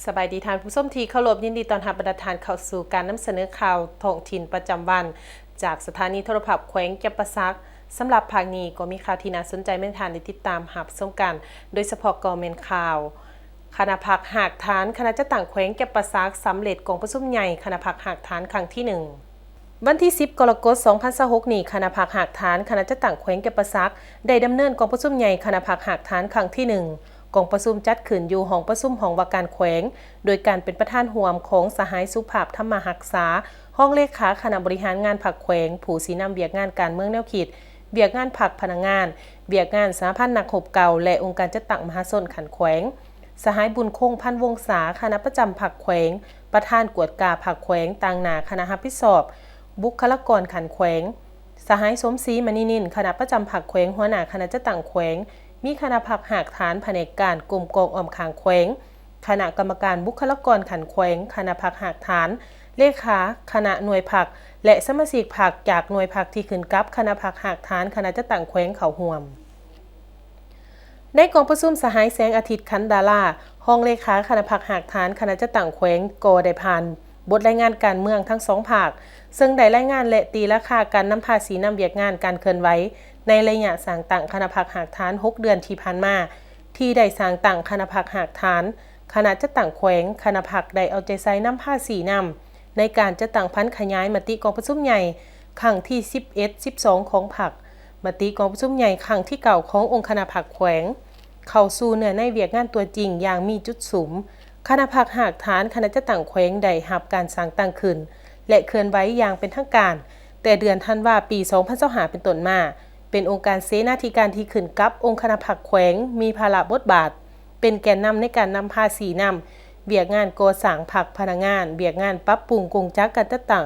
สบายดีทานผู้ส้มทีเคารพยินดีตอนรับประทานเข้าสู่การนำเสนอข่าวท้องถิ่นประจำวันจากสถานีโทรทัศน์แขวงจำปาสักสำหรับภาคนี้ก็มีข่าวที่น่าสนใจไม่ทานได้ติดตามรับชมกันโดยเฉพาะกอเมนข่าวคณะพักหากฐานคณะจะต่างแขวงจำปาสักสำเร็จกองประชุมใหญ่คณะพักหากฐานครั้งที่1วันที่10กรกฎาคม2026นี้คณะพักหากฐานคณะจะต่างแขวงจำปาสักได้ดำเนินกองประชุมใหญ่คณะพักหากฐานครั้งที่1กองประชุมจัดขึ้นอยู่ห้องประชุมของว่าการแขวงโดยการเป็นประธานร่วมของสหายสุภาพธรรมหักษาห้องเลขาคณะบริหารงานพรรคแขวงผู้สีนำเบียกงานการเมืองแนวคิดเบียกงานพรรคพนักงานเบียกงานสหพันธ์นักรบเก่าและองค์การจัดตั้งมหาชนขันแขวงสหายบุญคงพันวงศาคณะประจำพรรคแขวงประธานกวดกาพรรคแขวงต่างหน้าคณะรับผิดชอบบุคลากรขันแขวงสหายสมศรีมณีนินคณะประจำพรรคแขวงหัวหน้าคณะจัดตั้งแขวงมีคณะพักหากฐานแผนกการกลุ่มกองออมขางแขวงคณะกรรมการบุคลากรขันแขวงคณะพักหากฐานเลขาคณะหน่วยพักและสมาชิกพักจากหน่วยพักที่ขึ้นกับคณะพักหากฐานคณะจัดตั้งแขวงเขาห่วมในกองประชุมสหายแสงอาทิตย์คันดาราห้องเลขาคณะพักหากฐานคณะจัดตั้งแขวงก็ได้ผ่านบทรายงานการเมืองทั้งสองภาคซึ่งได้รายงานและตีราคาการนำภาษีนำเบียกงานการเคลื่อนไหวในระยะสร้างตั้งคณะพักหากฐาน6เดือนที่ผ่านมาที่ได้สร้างตั้งคณะพักหากฐานคณะจัดตั้งแขวงคณะพักได้เอาใจใส่นำภาษีนำในการจัดตั้งพันขยายมติกองประชุมใหญ่ครั้งที่11-12ของพรรคมติกองประชุมใหญ่ครั้งที่9ขององค์คณะพักแขวงเข้าสู่เนื้อในเวียกงานตัวจริงอย่างมีจุดสุมคณะพักหากฐานคณะจัดตั้งแขวงได้รับการสร้างตั้งขึ้นและเคลื่อนไหวอย่างเป็นทางการแต่เดือนธันวาคมปี2025เป็นต้นมาเป็นองค์การเสนาธิการที่ขึ้นกับองค์คณะพักแขวงมีภาระบทบาทเป็นแกนนำในการนำภาษีนำเบียกงานก่อสร้างพรรคพนักงานเบียกงานปรับปรุงกงจักรการจัดตั้ง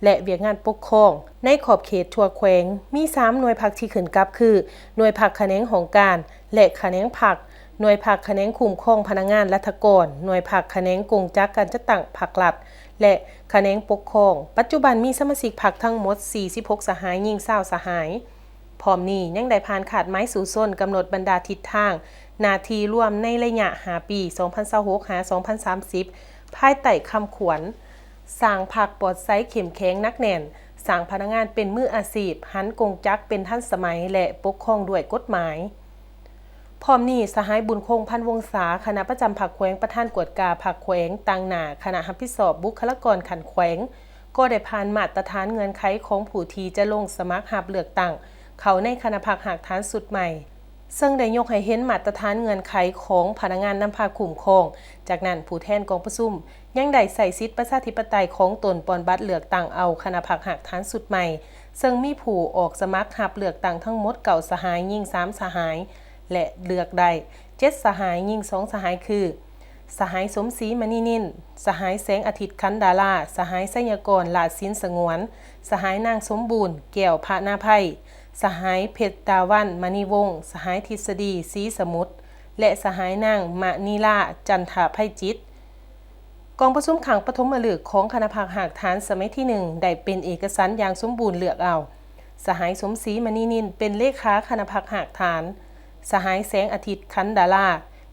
และเบียกงานปกครองในขอบเขตทั่วแขวงมี3หน่วยพรรคที่ขึ้นกับคือหน่วยพรรคแขนงของการและแขนงพรรคหน่วยพรรคแขนงคุ้มครองพนักงานรัฐกรหน่วยพรรคแขนงกงจักรการจัดตั้งพรรครัฐและแขนงปกครองปัจจุบันมีสมาชิกพรรคทั้งหมด46สหายยิ่ง20สหายพร้อมนี้ยังได้ผ่านขาดไม้สู่ส้นกำหนดบรรดาทิศทางหน้าที่ร่วมในระยะ5ปี2026-2030ภายใต้คำขวัญสร้างพรรคปลอดไซเข้มแข็งนักแน่นสร้างพนักงานเป็นมืออาชีพหันกงจักรเป็นทันสมัยและปกครองด้วยกฎหมายพร้อมนี้สหายบุญคงพันวงศาคณะประจำพรรคแขวงประธานกวดกาพรรคแขวงต่างหน้าคณะรับผิดชอบบุคลากรขันแขวงก็ได้ผ่านมาตรฐานเงื่อนไขของผู้ที่จะลงสมัครรับเลือกตั้งเขาในคณะพักหากฐานสุดใหม่ซึ่งได้ยกให้เห็นมาตรฐานเงื่อนไขของพนักงานนำพาคุ้มครองจากนั้นผู้แทนกองประชุมยังได้ใส่สิทธิประชาธิปไตยของตนปอนบัตรเลือกตั้งเอาคณะพักหากฐานสุดใหม่ซึ่งมีผู้ออกสมัครรับเลือกตั้งทั้งหมด9สหายยิ่ง3สหายและเลือกได้7สหายยิ่ง2สหายคือสหายสมศรีมณีนินสหายแสงอาทิตย์คันดาราสหายไสยกรลาดสินสงวนสหายนางสมบูรณ์แก้วพระนาไพสหายเพชรตาวันมณีวงศ์สหายทฤษฎีศรีสมุทรและสหายนางมณีลาจันทไพจิตกองประชุมขังปฐมฤกษ์ของคณะพักหากฐานสมัยที่1ได้เป็นเอกสารอย่างสมบูรณ์เลือกเอาสหายสมศรีมณีนินเป็นเลขาคณะพักหากฐานสหายแสงอาทิตย์คันดารา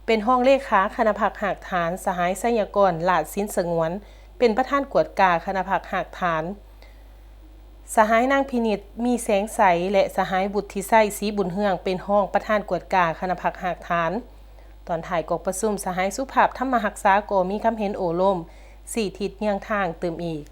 เป็นห้องเลขาคณะพักหากฐานสหายไสยกรลาดสินสงวนเป็นประธานกวดกาคณะพักหากฐานสหายนางพินิจมีแสงใสและสหายบุตรทิไสศรีบุญเฮืองเป็นห้องประธานกวดกาคณะพักหากฐานตอนถ่ายกองประชุมสหายสุภาพธรรมหักษาก็มีคำเห็นโอโลม4ทิศเนียงทางเติมอีก